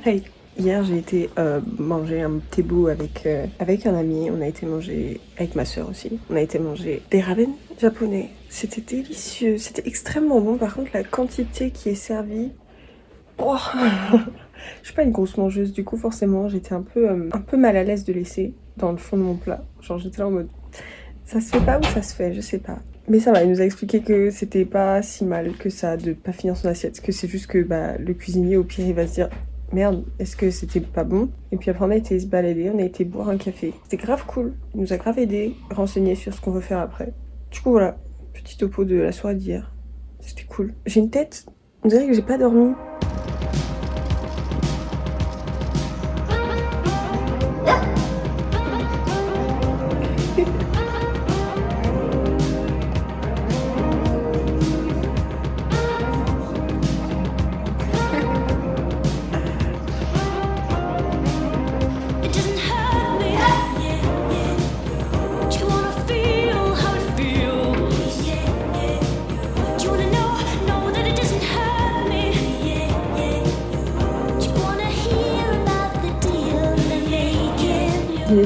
Hey, hier j'ai été manger un petit bout avec un ami. On a été manger avec ma soeur aussi. On a été manger des ramen japonais. C'était délicieux, c'était extrêmement bon. Par contre, la quantité qui est servie, oh je suis pas une grosse mangeuse, du coup forcément j'étais un peu mal à l'aise de laisser dans le fond de mon plat. Genre j'étais là en mode, ça se fait pas ou ça se fait, je sais pas. Mais ça va, il nous a expliqué que c'était pas si mal que ça de pas finir son assiette, que c'est juste que le cuisinier au pire il va se dire merde, est-ce que c'était pas bon? Et puis après on a été se balader, on a été boire un café. C'était grave cool, il nous a grave aidé, renseigné sur ce qu'on veut faire après. Du coup voilà, petit topo de la soirée d'hier. C'était cool. J'ai une tête, on dirait que j'ai pas dormi.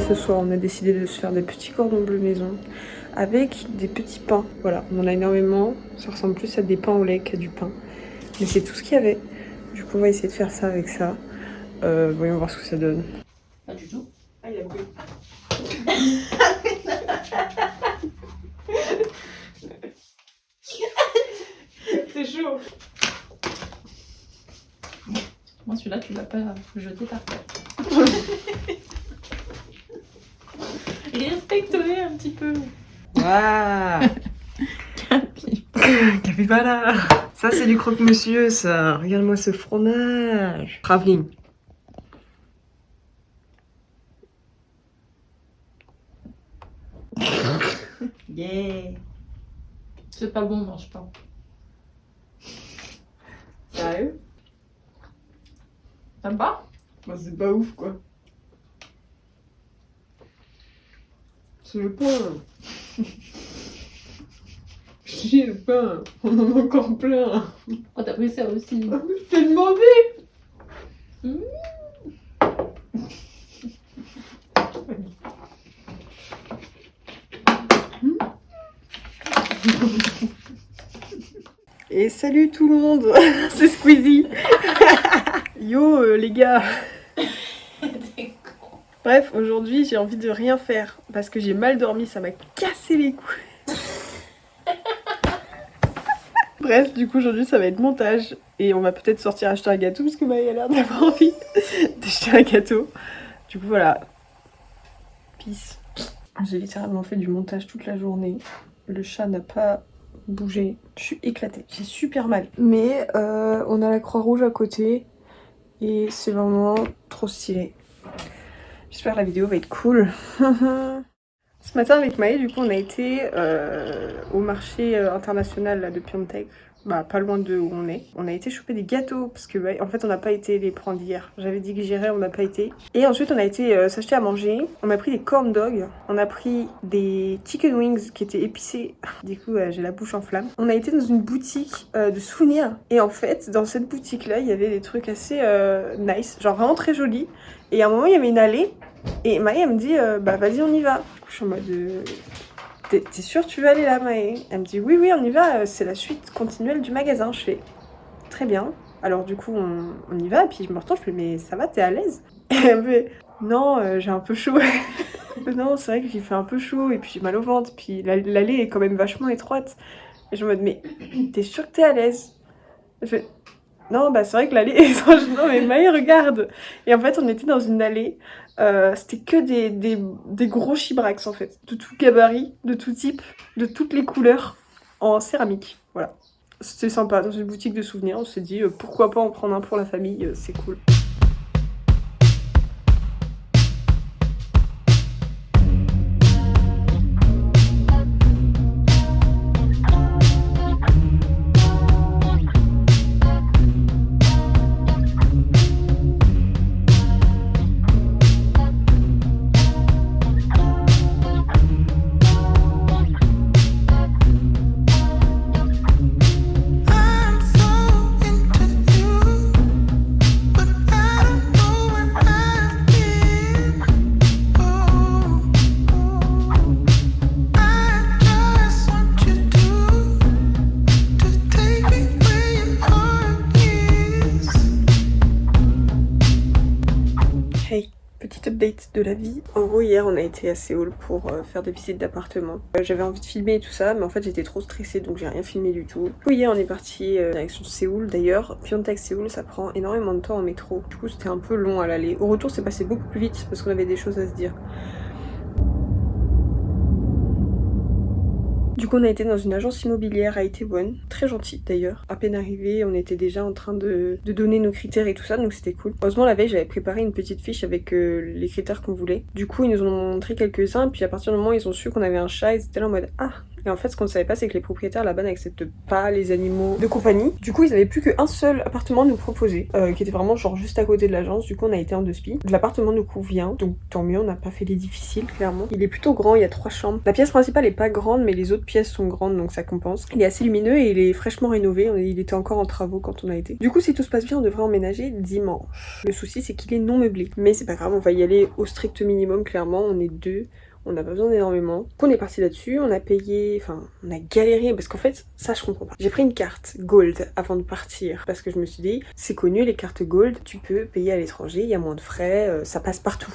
Ce soir, on a décidé de se faire des petits cordons bleus maison avec des petits pains. Voilà, on en a énormément. Ça ressemble plus à des pains au lait qu'à du pain. Mais c'est tout ce qu'il y avait. Du coup, on va essayer de faire ça avec ça. Voyons voir ce que ça donne. Pas du tout. Ah, il a brûlé. C'est chaud. Moi, celui-là, tu l'as pas jeté par terre. Respecte-les un petit peu. Waouh. Capybara. Ça, c'est du croque-monsieur, ça. Regarde-moi ce fromage. Travelling. Yeah. C'est pas bon, mange pas. Sérieux? T'aimes pas? Bah, c'est pas ouf, quoi. C'est le pain. J'ai le pain. On en a encore plein. Oh, t'as pris ça aussi. Je t'ai demandé. Et salut tout le monde. C'est Squeezie. Yo les gars. Bref, aujourd'hui j'ai envie de rien faire parce que j'ai mal dormi, ça m'a cassé les couilles. Bref, du coup aujourd'hui ça va être montage et on va peut-être sortir acheter un gâteau parce que Maë a l'air d'avoir envie d'acheter un gâteau. Du coup voilà, peace. J'ai littéralement fait du montage toute la journée, le chat n'a pas bougé, je suis éclatée, j'ai super mal. Mais on a la Croix-Rouge à côté et c'est vraiment trop stylé. J'espère que la vidéo va être cool. Ce matin avec Maë, du coup, on a été au marché international là, de Pyeongtaek. Bah, pas loin de où on est. On a été choper des gâteaux parce que, en fait, on n'a pas été les prendre hier. J'avais dit que j'irais, on n'a pas été. Et ensuite, on a été s'acheter à manger. On a pris des corn dogs. On a pris des chicken wings qui étaient épicés. Du coup, j'ai la bouche en flammes. On a été dans une boutique de souvenirs. Et en fait, dans cette boutique-là, il y avait des trucs assez nice. Genre vraiment très jolis. Et à un moment, il y avait une allée. Et Maë, elle me dit, bah vas-y, on y va. Du coup, je suis en mode, t'es sûre tu veux aller là, Maë? Elle me dit, oui, on y va, c'est la suite continuelle du magasin. Je fais, très bien. Alors du coup, on y va. Et puis je me retourne, je fais, mais ça va, t'es à l'aise? Et elle me fait, non, j'ai un peu chaud. Non, c'est vrai que j'ai fait un peu chaud et puis j'ai mal au ventre. Puis l'allée est quand même vachement étroite. Et je me dis, mais t'es sûre que t'es à l'aise? Je fais, non, bah c'est vrai que l'allée est... Non mais Maë, regarde. Et en fait, on était dans une allée. C'était que des gros chibrax en fait. De tout gabarit, de tout type, de toutes les couleurs. En céramique. Voilà. C'était sympa. Dans une boutique de souvenirs, on s'est dit pourquoi pas en prendre un pour la famille. C'est cool. I'm so into you, but update de la vie. En gros, hier, on a été à Séoul pour faire des visites d'appartements. J'avais envie de filmer et tout ça, mais en fait, j'étais trop stressée, donc j'ai rien filmé du tout. Du coup, hier, on est parti direction Séoul. D'ailleurs, Pyeongtaek-Séoul, ça prend énormément de temps en métro. Du coup, c'était un peu long à l'aller. Au retour, c'est passé beaucoup plus vite parce qu'on avait des choses à se dire. Du coup, on a été dans une agence immobilière à Itaewon, très gentille d'ailleurs. À peine arrivé, on était déjà en train de donner nos critères et tout ça, donc c'était cool. Heureusement, la veille, j'avais préparé une petite fiche avec les critères qu'on voulait. Du coup, ils nous en ont montré quelques-uns, puis à partir du moment où ils ont su qu'on avait un chat, ils étaient là en mode ah. Et en fait, ce qu'on ne savait pas, c'est que les propriétaires là-bas n'acceptent pas les animaux de compagnie. Du coup, ils avaient plus qu'un seul appartement à nous proposer, qui était vraiment genre juste à côté de l'agence. Du coup, on a été en 2 spi. L'appartement nous convient, donc tant mieux, on n'a pas fait les difficiles, clairement. Il est plutôt grand, il y a 3 chambres. La pièce principale est pas grande, mais les autres pièces sont grandes, donc ça compense. Il est assez lumineux et il est fraîchement rénové. Il était encore en travaux quand on a été. Du coup, si tout se passe bien, on devrait emménager dimanche. Le souci, c'est qu'il est non meublé. Mais c'est pas grave, on va y aller au strict minimum, clairement. On est 2. On n'a pas besoin d'énormément. Donc on est parti là-dessus, on a payé, enfin on a galéré parce qu'en fait ça je comprends pas. J'ai pris une carte Gold avant de partir parce que je me suis dit c'est connu les cartes Gold, tu peux payer à l'étranger, il y a moins de frais, ça passe partout.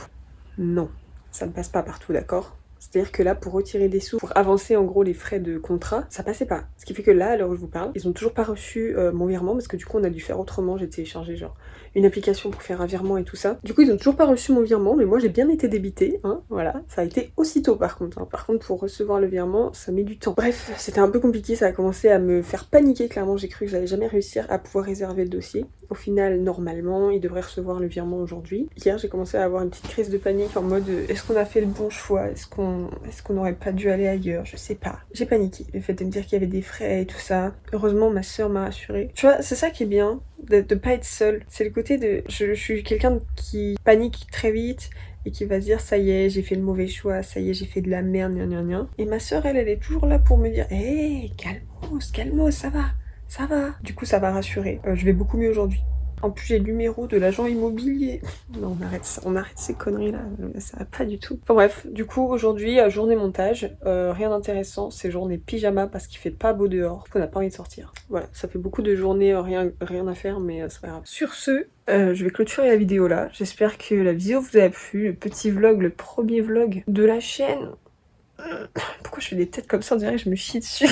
Non, ça ne passe pas partout, d'accord ? C'est-à-dire que là, pour retirer des sous, pour avancer en gros les frais de contrat, ça passait pas. Ce qui fait que là, à l'heure où je vous parle, ils ont toujours pas reçu mon virement parce que du coup on a dû faire autrement. J'ai téléchargé genre une application pour faire un virement et tout ça. Du coup ils ont toujours pas reçu mon virement, mais moi j'ai bien été débitée, hein, voilà. Ça a été aussitôt par contre, hein. Par contre pour recevoir le virement, ça met du temps. Bref, c'était un peu compliqué, ça a commencé à me faire paniquer clairement. J'ai cru que j'allais jamais réussir à pouvoir réserver le dossier. Au final, normalement, ils devraient recevoir le virement aujourd'hui. Hier, j'ai commencé à avoir une petite crise de panique en mode est-ce qu'on a fait le bon choix ? Est-ce qu'on n'aurait pas dû aller ailleurs ? Je sais pas. J'ai paniqué. Le fait de me dire qu'il y avait des frais et tout ça. Heureusement, ma soeur m'a rassurée. Tu vois, c'est ça qui est bien, de pas être seule. C'est le côté de... Je suis quelqu'un qui panique très vite et qui va se dire ça y est, j'ai fait le mauvais choix, ça y est, j'ai fait de la merde, gna gna gna. Et ma soeur, elle est toujours là pour me dire hé, calmos, ça va. Ça va. Du coup, ça va rassurer. Je vais beaucoup mieux aujourd'hui. En plus, j'ai le numéro de l'agent immobilier. Non, on arrête ces conneries là. Ça va pas du tout. Enfin bref, du coup, aujourd'hui, journée montage. Rien d'intéressant. C'est journée pyjama parce qu'il fait pas beau dehors. On n'a pas envie de sortir. Voilà, ça fait beaucoup de journées, rien à faire, mais c'est pas grave. Sur ce, je vais clôturer la vidéo là. J'espère que la vidéo vous a plu. Le petit vlog, le premier vlog de la chaîne. Pourquoi je fais des têtes comme ça, on dirait que je me chie dessus.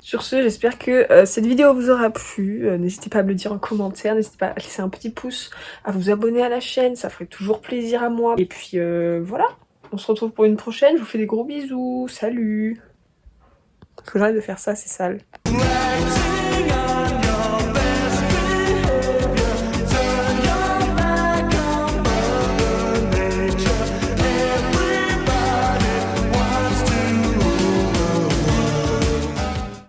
Sur ce, j'espère que cette vidéo vous aura plu. N'hésitez pas à me le dire en commentaire, n'hésitez pas à laisser un petit pouce, à vous abonner à la chaîne, ça ferait toujours plaisir à moi. Et puis voilà, on se retrouve pour une prochaine, je vous fais des gros bisous, salut. Faut que j'arrête de faire ça, c'est sale.